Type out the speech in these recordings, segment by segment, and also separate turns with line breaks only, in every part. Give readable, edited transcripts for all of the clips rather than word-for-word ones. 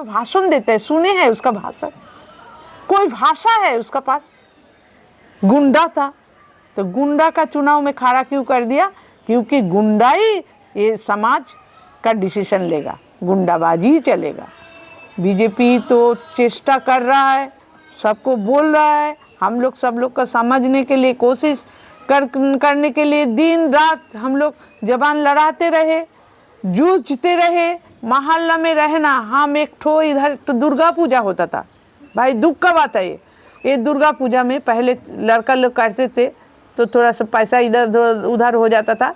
जो भाषण देता है, सुने हैं उसका भाषण? कोई भाषा है उसका पास? गुंडा था तो गुंडा का चुनाव में खड़ा क्यों कर दिया? क्योंकि गुंडा ही ये समाज का डिसीजन लेगा, गुंडाबाजी ही चलेगा। बीजेपी तो चेष्टा कर रहा है, सबको बोल रहा है, हम लोग सब लोग को समझने के लिए कोशिश करने के लिए दिन रात हम लोग जबान लड़ाते रहे, जूझते रहे। मोहल्ला में रहना, हम एक ठो इधर तो दुर्गा पूजा होता था भाई, दुख का बात है ये दुर्गा पूजा में पहले लड़का लोग करते थे तो थोड़ा सा पैसा इधर उधर हो जाता था,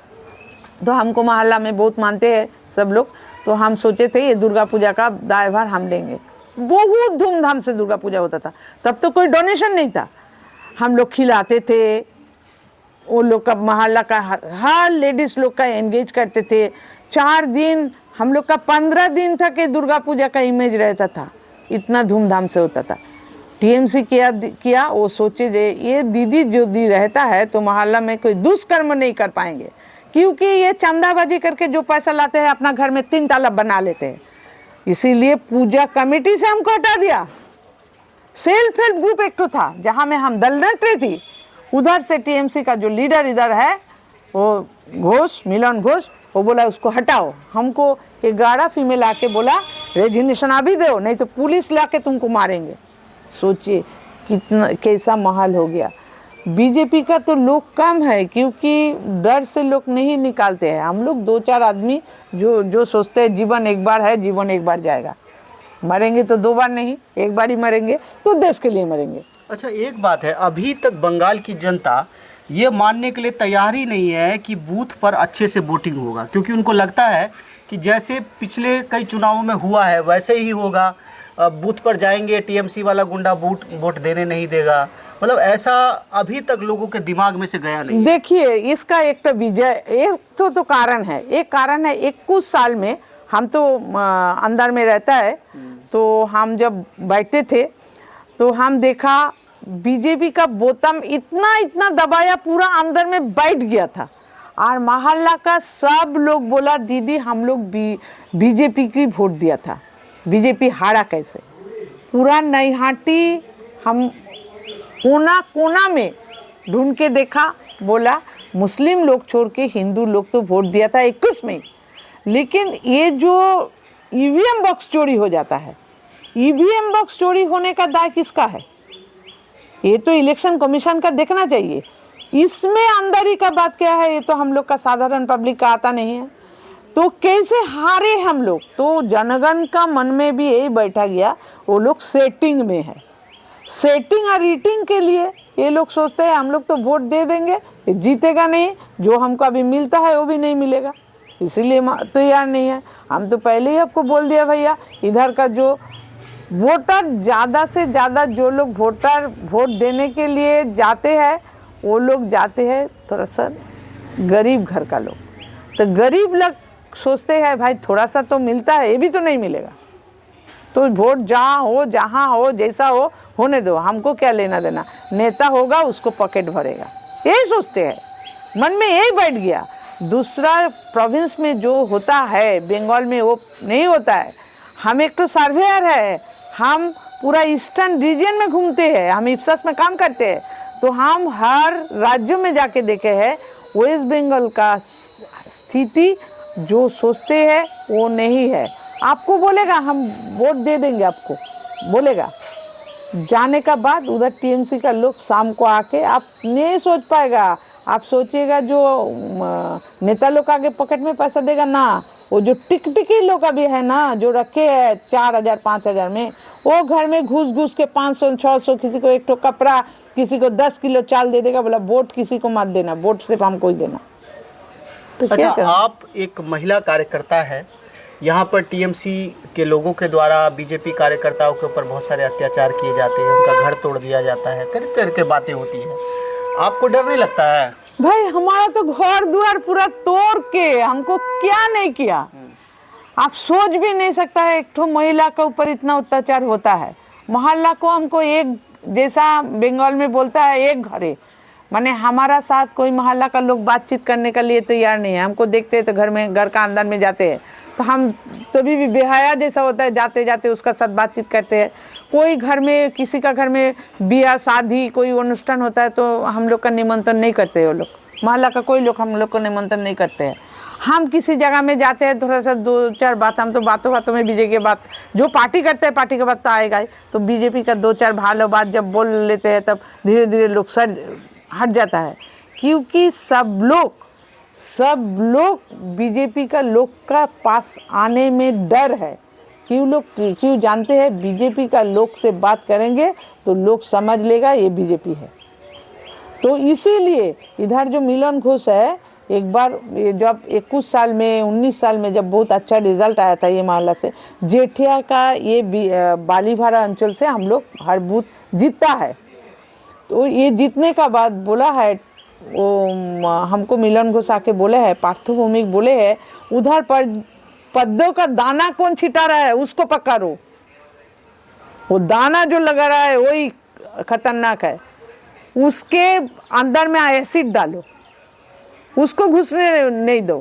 तो हमको मोहल्ला में बहुत मानते हैं सब लोग, तो हम सोचे थे ये दुर्गा पूजा का दायभार हम लेंगे। बहुत धूमधाम से दुर्गा पूजा होता था, तब तो कोई डोनेशन नहीं था, हम लोग खिलाते थे, वो लोग का मोहल्ला का हर लेडीज़ लोग का एंगेज करते थे। 4 दिन हम लोग का 15 दिन तक ये दुर्गा पूजा का इमेज रहता था, इतना धूमधाम से होता था। टीएमसी किया वो सोचे जे ये दीदी जो दी रहता है तो मोहल्ला में कोई दुष्कर्म नहीं कर पाएंगे, क्योंकि ये चंदाबाजी करके जो पैसा लाते हैं अपना घर में 3 ताला बना लेते हैं। इसीलिए पूजा कमेटी से हमको हटा दिया। सेल्फ हेल्प ग्रुप एक तो था जहाँ में हम दल नेत्री थी, उधर से टीएमसी का जो लीडर इधर है वो घोष, मिलन घोष, वो बोला उसको हटाओ। हमको 11 फीमेल आके बोला रेजिग्नेशन अभी दो, नहीं तो पुलिस लाके तुमको मारेंगे। सोचिए कितना कैसा माहौल हो गया। बीजेपी का तो लोग कम है क्योंकि डर से लोग नहीं निकालते हैं। हम लोग 2-4 आदमी जो सोचते हैं जीवन एक बार है, जीवन एक बार जाएगा, मरेंगे तो 2 बार नहीं, एक बार ही मरेंगे, तो देश के लिए मरेंगे।
अच्छा, एक बात है, अभी तक बंगाल की जनता ये मानने के लिए तैयार ही नहीं है कि बूथ पर अच्छे से वोटिंग होगा, क्योंकि उनको लगता है कि जैसे पिछले कई चुनावों में हुआ है वैसे ही होगा, बूथ पर जाएंगे टीएमसी वाला गुंडा वोट देने नहीं देगा। मतलब ऐसा अभी तक लोगों के दिमाग में से गया नहीं।
देखिए इसका एक तो एक कारण है, एक कारण है 21 साल में हम तो अंदर में रहता है, तो हम जब बैठते थे तो हम देखा बीजेपी का बोतम इतना दबाया, पूरा अंदर में बैठ गया था। और मोहल्ला का सब लोग बोला दीदी हम लोग बीजेपी की वोट दिया था, बीजेपी हारा कैसे। पूरा नैहाटी हम कोना कोना में ढूंढ के देखा, बोला मुस्लिम लोग छोड़ के हिंदू लोग तो वोट दिया था 21 में। लेकिन ये जो ईवीएम बॉक्स चोरी हो जाता है, ईवीएम बॉक्स चोरी होने का दाय किसका है? ये तो इलेक्शन कमीशन का देखना चाहिए। इसमें अंदर का बात क्या है ये तो हम लोग का साधारण पब्लिक का आता नहीं है। तो कैसे हारे हम लोग? तो जनगण का मन में भी यही बैठा गया, वो लोग सेटिंग में है, सेटिंग और रीटिंग के लिए ये लोग सोचते हैं हम लोग तो वोट दे देंगे, जीतेगा नहीं, जो हमको अभी मिलता है वो भी नहीं मिलेगा, इसीलिए तैयार नहीं है। हम तो पहले ही आपको बोल दिया भैया, इधर का जो वोटर ज़्यादा से ज़्यादा जो लोग वोट देने के लिए जाते हैं वो लोग जाते हैं थोड़ा सा गरीब घर का लोग। तो गरीब लोग सोचते हैं भाई थोड़ा सा तो मिलता है, ये भी तो नहीं मिलेगा, तो वोट जहाँ हो जैसा हो होने दो, हमको क्या लेना देना, नेता होगा उसको पॉकेट भरेगा, यही सोचते हैं, मन में यही बैठ गया। दूसरा प्रोविंस में जो होता है बंगाल में वो नहीं होता है। हम एक तो सर्वेयर है, हम पूरा ईस्टर्न रीजन में घूमते हैं, हम इप्सस में काम करते हैं, तो हम हर राज्यों में जाके देखे हैं। वेस्ट बंगाल का स्थिति जो सोचते हैं वो नहीं है। आपको बोलेगा हम वोट दे देंगे, आपको बोलेगा, जाने का बाद उधर टीएमसी का लोग शाम को आके आप नहीं सोच पाएगा, आप सोचिएगा जो नेता लोग आगे पॉकेट में पैसा देगा ना, वो जो टिकटिकी लोग अभी है ना जो रखे हैं 4000 5000 में, वो घर में घुस के 500 किसी को एक ठो कपड़ा, किसी को 10 किलो चाल दे देगा, बोला वोट किसी को मत देना, वोट सिर्फ हमको ही देना। तो
अच्छा, आप एक महिला कार्यकर्ता है, यहाँ पर टीएमसी के लोगों के द्वारा बीजेपी कार्यकर्ताओं के ऊपर बहुत सारे अत्याचार किए जाते हैं, उनका घर तोड़ दिया जाता है, कई तरह की बातें होती हैं, आपको डर नहीं लगता है?
भाई हमारा तो घर द्वार पूरा तोड़ के हमको क्या नहीं किया, आप सोच भी नहीं सकता है एक ठो महिला के ऊपर इतना अत्याचार होता है। मोहल्ला को हमको एक जैसा बंगाल में बोलता है एक घरे, माने हमारा साथ कोई मोहल्ला का लोग बातचीत करने के लिए तैयार नहीं है। हमको देखते हैं तो घर का अंदर में जाते हैं तो हम तभी भी बेहया जैसा होता है, जाते जाते उसका साथ बातचीत करते हैं। कोई घर में, किसी का घर में ब्याह शादी कोई অনুষ্ঠান होता है तो हम लोग का निमंत्रण नहीं करते, वो लोग मोहल्ला का कोई लोग हम लोग को निमंत्रण नहीं करते हैं। हम किसी जगह में जाते हैं, थोड़ा सा 2-4 बात, हम तो बातों बातों में बीजेपी की बात, जो पार्टी करते हैं पार्टी के बात तो आएगा ही, तो बीजेपी का 2-4 भालो बात जब बोल लेते हैं तब धीरे धीरे लोग सर हट जाता है। क्योंकि सब लोग बीजेपी का लोग का पास आने में डर है। क्यों जानते हैं बीजेपी का लोग से बात करेंगे तो लोग समझ लेगा ये बीजेपी है। तो इसीलिए इधर जो मिलन घोष है, एक बार जब 21 साल में 19 साल में जब बहुत अच्छा रिजल्ट आया था ये मोहल्ला से, जेठिया का ये बालीभारा अंचल से हम लोग हर बूथ जीतता है। तो ये जीतने का बाद बोला है वो हमको मिलन घोष आके बोले हैं, पार्थो भौमिक बोले हैं, उधर पर पद्दों का दाना कौन छिटा रहा है उसको पकड़ो, वो दाना जो लगा रहा है वही खतरनाक है, उसके अंदर में एसिड डालो, उसको घुसने नहीं दो,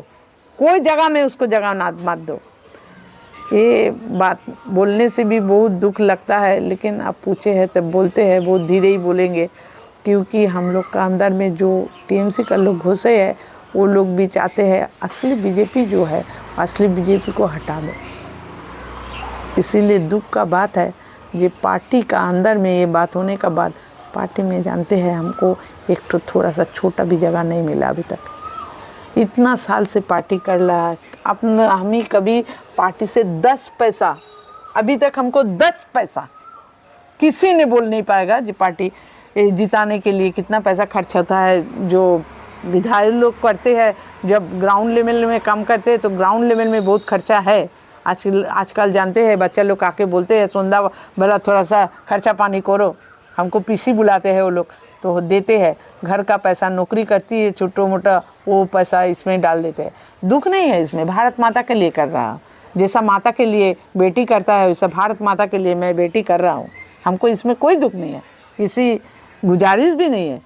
कोई जगह में उसको जगह मत दो। ये बात बोलने से भी बहुत दुख लगता है, लेकिन आप पूछे हैं तब बोलते हैं, बहुत धीरे ही बोलेंगे, क्योंकि हम लोग का अंदर में जो टीएमसी का लोग घुसे हैं वो लोग भी चाहते हैं असली बीजेपी जो है, असली बीजेपी को हटा दो। इसीलिए दुख का बात है, ये पार्टी का अंदर में ये बात होने का बाद पार्टी में जानते हैं हमको एक तो थोड़ा सा छोटा भी जगह नहीं मिला अभी तक। इतना साल से पार्टी कर रहा है, अपना हम ही कभी पार्टी से 10 पैसा, अभी तक हमको 10 पैसा किसी ने बोल नहीं पाएगा जी पार्टी जिताने के लिए कितना पैसा खर्च होता है। जो विधायक लोग करते हैं, जब ग्राउंड लेवल में काम करते हैं तो ग्राउंड लेवल में बहुत खर्चा है। आजकल जानते हैं बच्चा लोग आके बोलते हैं सोंदा भला थोड़ा सा खर्चा पानी करो, हमको पीसी बुलाते हैं वो लोग तो देते हैं, घर का पैसा नौकरी करती है छोटा मोटा वो पैसा इसमें डाल देते हैं। दुख नहीं है इसमें, भारत माता के लिए कर रहा हूँ, जैसा माता के लिए बेटी करता है वैसा भारत माता के लिए मैं बेटी कर रहा हूँ, हमको इसमें कोई दुख नहीं है, किसी गुजारिश भी नहीं है।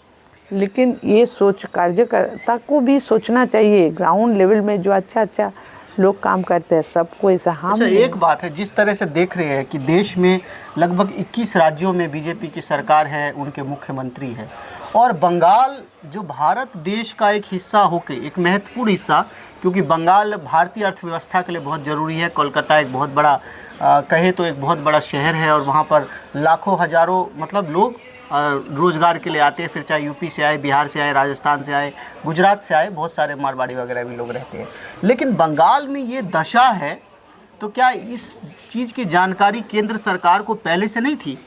लेकिन ये सोच कार्यकर्ता को भी सोचना चाहिए, ग्राउंड लेवल में जो अच्छा लोग काम करते हैं सबको ऐसा हम।
अच्छा, एक बात है, जिस तरह से देख रहे हैं कि देश में लगभग 21 राज्यों में बीजेपी की सरकार है, उनके मुख्यमंत्री है, और बंगाल जो भारत देश का एक हिस्सा होके, एक महत्वपूर्ण हिस्सा, क्योंकि बंगाल भारतीय अर्थव्यवस्था के लिए बहुत ज़रूरी है। कोलकाता एक बहुत बड़ा कहे तो एक बहुत बड़ा शहर है और वहाँ पर लाखों हज़ारों मतलब लोग रोज़गार के लिए आते हैं, फिर चाहे यूपी से आए, बिहार से आए, राजस्थान से आए, गुजरात से आए, बहुत सारे मारवाड़ी वगैरह भी लोग रहते हैं। लेकिन बंगाल में ये दशा है तो क्या इस चीज़ की जानकारी केंद्र सरकार को पहले से नहीं थी?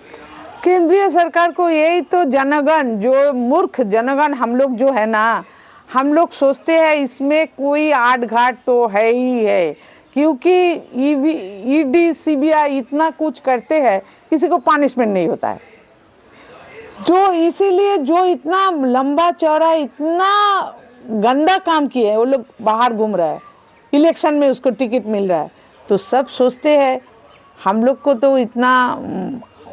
केंद्रीय सरकार को यही तो जनगण, जो मूर्ख जनगण हम लोग जो है ना, हम लोग सोचते हैं इसमें कोई आड़ घाट तो है ही है, क्योंकि ईडी सीबीआई इतना कुछ करते हैं, किसी को पनिशमेंट नहीं होता है। जो इसीलिए जो इतना लंबा चौड़ा इतना गंदा काम किए हैं, वो लोग बाहर घूम रहा है, इलेक्शन में उसको टिकट मिल रहा है, तो सब सोचते हैं हम लोग को तो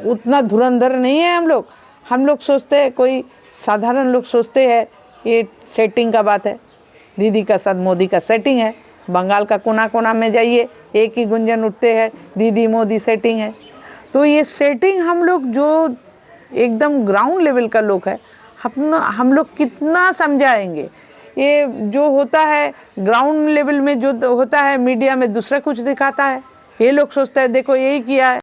उतना धुरंधर नहीं है हम लोग सोचते हैं, कोई साधारण लोग सोचते हैं ये सेटिंग का बात है, दीदी का साथ मोदी का सेटिंग है। बंगाल का कोना कोना में जाइए एक ही गुंजन उठते हैं, दीदी मोदी सेटिंग है। तो ये सेटिंग हम लोग जो एकदम ग्राउंड लेवल का लोग है, हम लोग कितना समझाएंगे। ये जो होता है ग्राउंड लेवल में जो होता है मीडिया में दूसरा कुछ दिखाता है, ये लोग सोचते हैं देखो यही किया है।